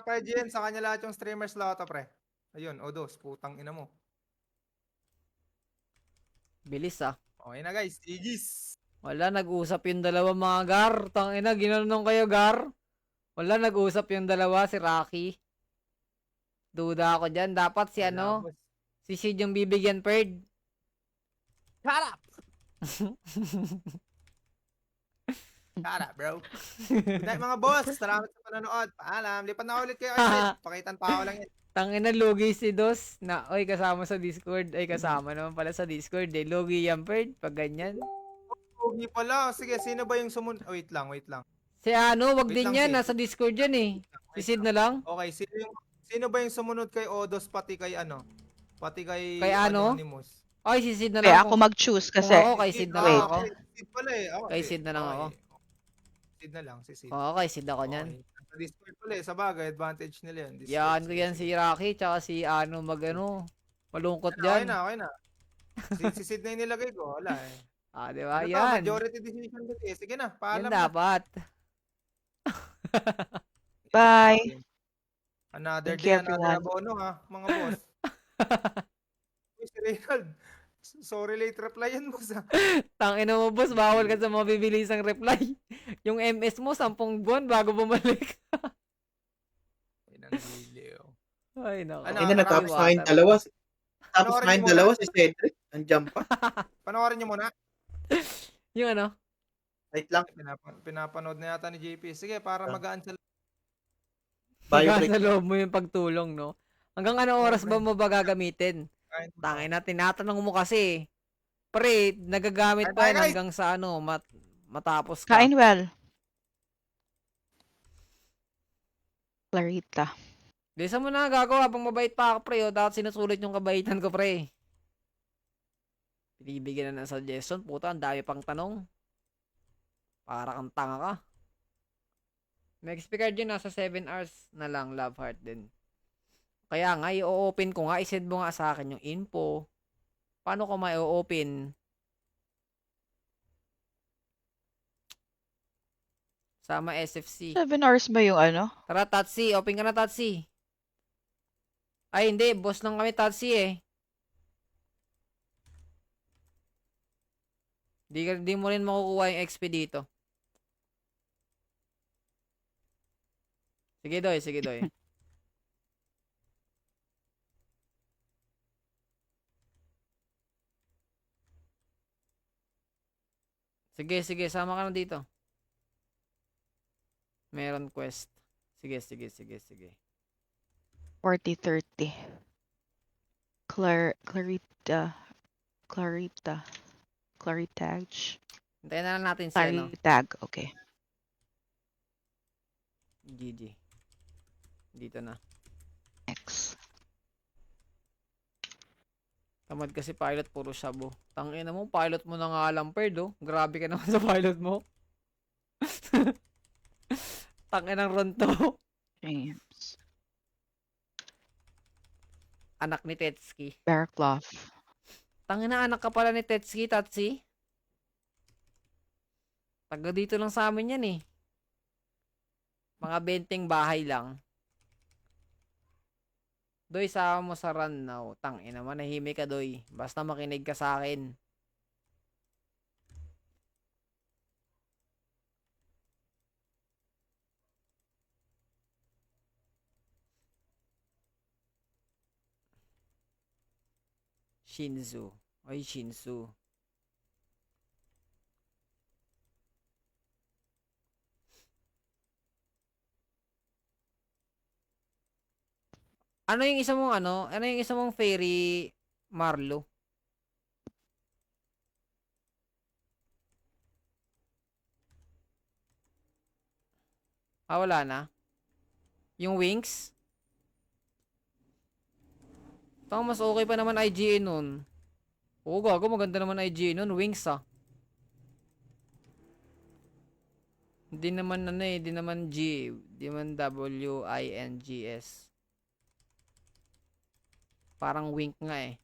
Kuya GM, sa kanya lahat yung streamers lahat, pre. Ayun, Odos, putang ina mo. Bilis ah. Okay na guys, Igis. Wala, nag-usap yung dalawa mga Gar. Tangina, ginanong kayo Gar. Wala, nag-usap yung dalawa, si Rocky. Duda ako dyan. Dapat si Wala, ano, boss. si Sid yung bibigyan Perd. Shut up! Shut up, bro. Good night mga boss. Salamat sa panonood. Paalam. Lipat na ulit kayo kay Sid. Pakitan pa ako lang yan. Tangina, lugi si Dos. Na, oy, kasama sa Discord. Ay, kasama naman pala sa Discord. Eh. Lugi yan, Perd. Pag ganyan. Pogi pala. Sige, sino ba yung sumunod? Oh, wait lang, wait lang. Si ano, wag Wait din lang, yan. Sid. Nasa Discord yan eh. Si Wait Sid lang. na lang. Okay, sino ba yung sumunod kay Odos pati kay ano? Pati Kay kay ano? Anonymous? Ay, si Sid na Kaya lang. ako mag-choose Kung kasi. ako, Si kay Sid. Sid na lang Wait. ako. Okay. Sid pala eh. Okay. Kay Sid na lang ako. Sid na lang, si Sid. Oo, kay Sid ako niyan. Okay. Sa Discord pala eh. Sa bagay, advantage nila yun. Discord. Yan ko Sige, yan sige. si Rocky tsaka si ano magano. Malungkot Okay dyan. na, okay na. Si Sid na yung nilagay ko. Wala eh. Ah, di ba? Ano to? Yan. Majority decision dito eh. Sige na, Yan paalam na. dapat. Bye. Another Thank day, you, another everyone. abono ha, mga boss. Uy, si Reynald. Sorry late reply yan, boss ha. Tangina mo, boss, bawal ka sa mabibilisang reply. Yung MS mo, 10 buwan bago bumalik. Inang giliw. Ay, nako. Ano, Ayun na, natapos marami na kayong dalawa. Tapos Panoorin na kayong niyo dalawa muna. si Cedric. Andiyan pa. Panoorin niyo muna. Yung ano? Wait lang. Pinapanood na yata ni JP. Sige, para magaan sa... Bio Hanggang break. sa loob mo yung pagtulong, no? Hanggang anong oras ba mo ba gagamitin? Kain mo. Tangin na, tinatanong mo kasi. Pre, nagagamit pa yan Bye, guys. hanggang sa ano, matapos ka. Kain well. Clarita. Di sa mo na gagawa habang mabait pa ako, pre. O, dapat sinusulit yung kabaitan ko, pre. Pinibigyan na ng suggestion. Puta, ang dami pang tanong. Para kang tanga ka. Next card yun, nasa 7 hours na lang, love heart din. Kaya nga, i-open ko nga, isend mo nga sa akin yung info. Paano ko ma-open? Sama SFC. 7 hours ba yung ano? Tara, Tatsi. Open ka na, Tatsi. Ay, hindi. Boss lang kami, Tatsi eh. Di mo rin makukuha yung XP dito. Sige, Doy. Sige, Doy. Sige, sige. Sama ka na dito. Meron quest. Sige, sige, sige, sige. 40-30. Clarita. Claritag. Hintayin na lang natin si ano. Claritag. Okay. GG. Dito na. Next. Tamad kasi pilot, puro shabu. Tangina mo, pilot mo na nga lang, Perd, oh. Grabe ka naman sa pilot mo. Tangina ng ronto. James. Anak ni Tetsuki. Bearcloth. Tangina, anak ka pala ni Tetsuki, Tatsi. Taga dito lang sa amin yan eh. Mga benteng bahay lang. Doy, sama mo sa run now. Tangina, manahimik ka, Doy. Basta makinig ka sa akin. Shinzu. Ay, Shinzu. Ano yung isa mong ano? Ano yung isa mong fairy Marlo? Ah, wala na. Yung wings? Tang mas okay pa naman IGA nun. Oo, gago, maganda naman IGA nun. Wings ah. Hindi naman ano eh, hindi naman G, hindi naman WINGS. Parang wink nga eh.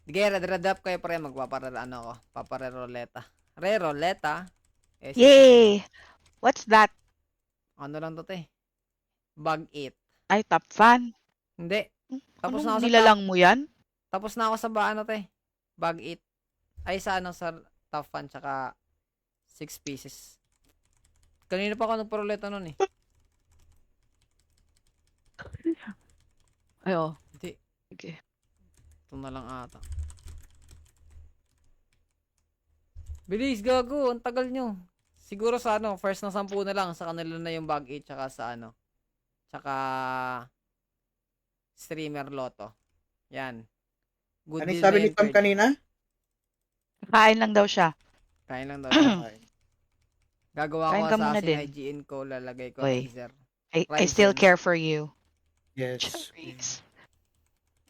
Sige, red up kayo pre, ano ko, papareroleta. Reroleta? Yay! What's that? Ano lang to, te? Bag 8. Ay, top fan. Hindi. Tapos na Anong ako sa nilalang mo yan? Tapos na ako sa ano, te? Bag 8. Ay, sa ano, sa top fan, tsaka 6 pieces. Kanina pa ako nagparuleta nun eh. Ay, oh. Hindi. Sige. Ito na lang ata. Bilis, gago. Ang tagal nyo. Siguro sa ano, first na 10 na lang. Sa kanila na yung bag 8, tsaka sa ano. Tsaka streamer loto. Yan. Good Ano yung deal sabi na ni yun, Pam Kurt. kanina? Kain lang daw siya. Kain lang daw. siya. Ay, Gagawa Kain ko ka muna assassin din. IGN ko. Lalagay ko Oy. laser. I still Ryzen. care for you. yes. Cherries.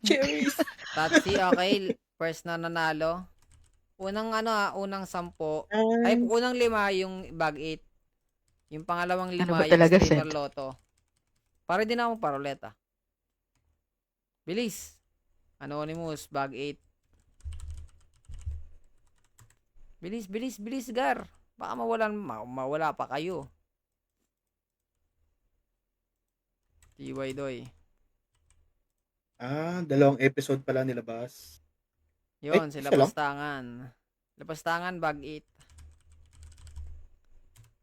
Cherries! Tatsi, okay. First na nanalo. Unang unang 10. Ay, unang 5 yung bag 8. Yung pangalawang 5 Ano ba yung talaga, streamer Seth? loto. Para din ako paroleta. Bilis. Anonymous, bag 8. Bilis, bilis, bilis, Gar. Baka mawala pa kayo. TY Doy. Dalawang episode pala nilabas. Yun, Ay, sila isa lang? Pastangan. Sila Pastangan, bag 8.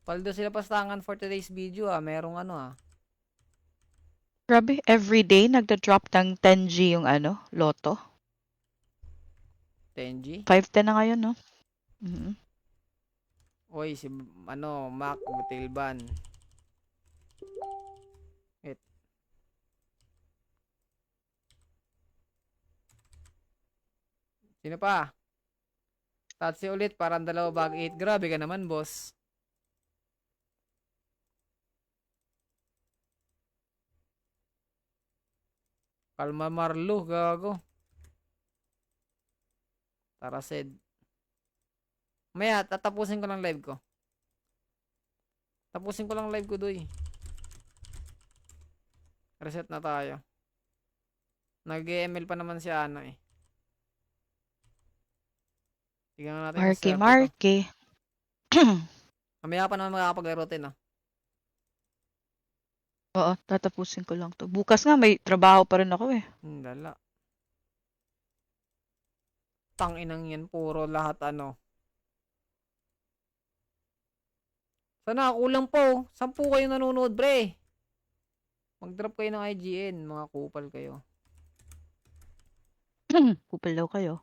Paldo sila Pastangan for today's video merong Grabe, everyday nagda-drop ng 10G yung loto. 10G. 510 na ngayon, no? Mhm. Oy, si Mac Butilban. Wait. Sino pa? Tatsi ulit, parang 2 bag 8. Grabe ka naman, boss. Kalma Marlo, gago. Tarasid. Maya, tatapusin ko lang live ko. Tapusin ko lang live ko, doy. Reset na tayo. Nag-ML pa naman si Ana eh. Tingnan natin Marky, swerte ko. Marky. Mamaya pa naman makakapaglaro din Oo, tatapusin ko lang to. Bukas nga, may trabaho pa rin ako eh. Lala. Tanginang yan, puro lahat Sana, kulang po. 10 kayo nanonood, bre. Mag-drop kayo ng IGN, mga kupal kayo. Kupal daw kayo.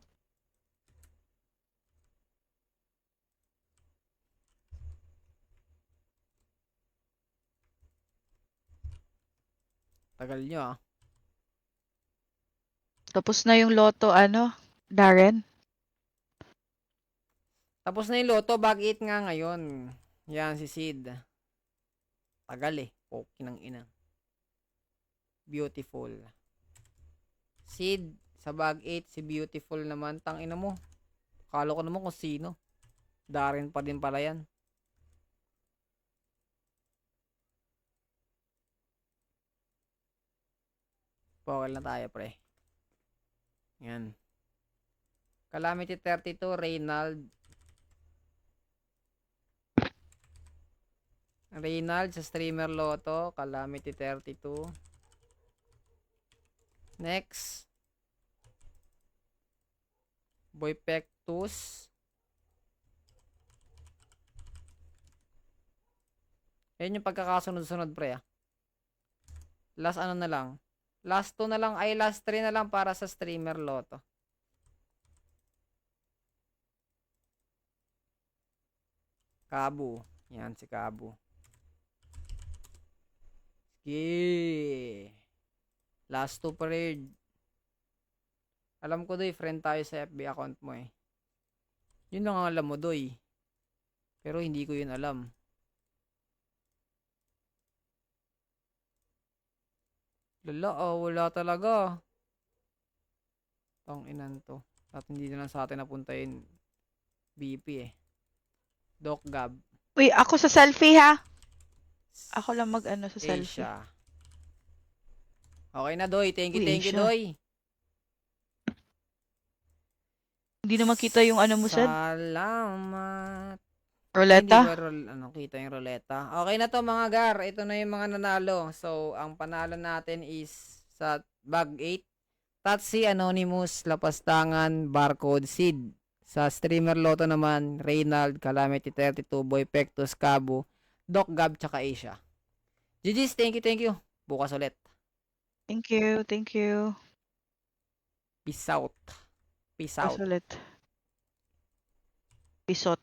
Tagal nyo Tapos na yung loto, Darren? Tapos na yung loto, bag 8 nga ngayon. Yan, si Sid. Tagal Poki ng ina. Beautiful. Sid, sa bag 8, si Beautiful naman. Tangina mo. Kala ko naman kung sino. Darren pa din pala yan. Pokal na tayo, pre. Yan. Calamity 32, Reynald. Reynald sa streamer loto. Calamity 32. Next. Boy Pectus. Yan yung pagkakasunod-sunod, pre. Last na lang. Last 2 na lang, ay last 3 na lang para sa streamer loto. Kabu. Yan si Kabu. Sige. Last 2 parade. Alam ko doy, friend tayo sa FB account mo Yun lang ang alam mo doy. Pero hindi ko yun alam. Wala talaga. Inan to. At hindi na lang sa atin napunta yung BP Doc Gab. Uy, ako sa selfie ha. Ako lang sa selfie. Asia. Okay na, Doy. Thank you, Asia. Doy. Hindi na makita yung mo, Sed. Salamat. Ruleta? Hindi ba kita yung ruleta? Okay na to mga gar. Ito na yung mga nanalo. So, ang panalo natin is sa bag 8. Tatsi, Anonymous, Lapastangan, Barcode, Sid. Sa Streamer Lotto naman, Reynald, Calamity 32, Boy Pectus, Cabo, Doc Gab, tsaka Asia. GG's, thank you. Bukas ulit. Thank you. Peace out. Pas ulit. Pisot.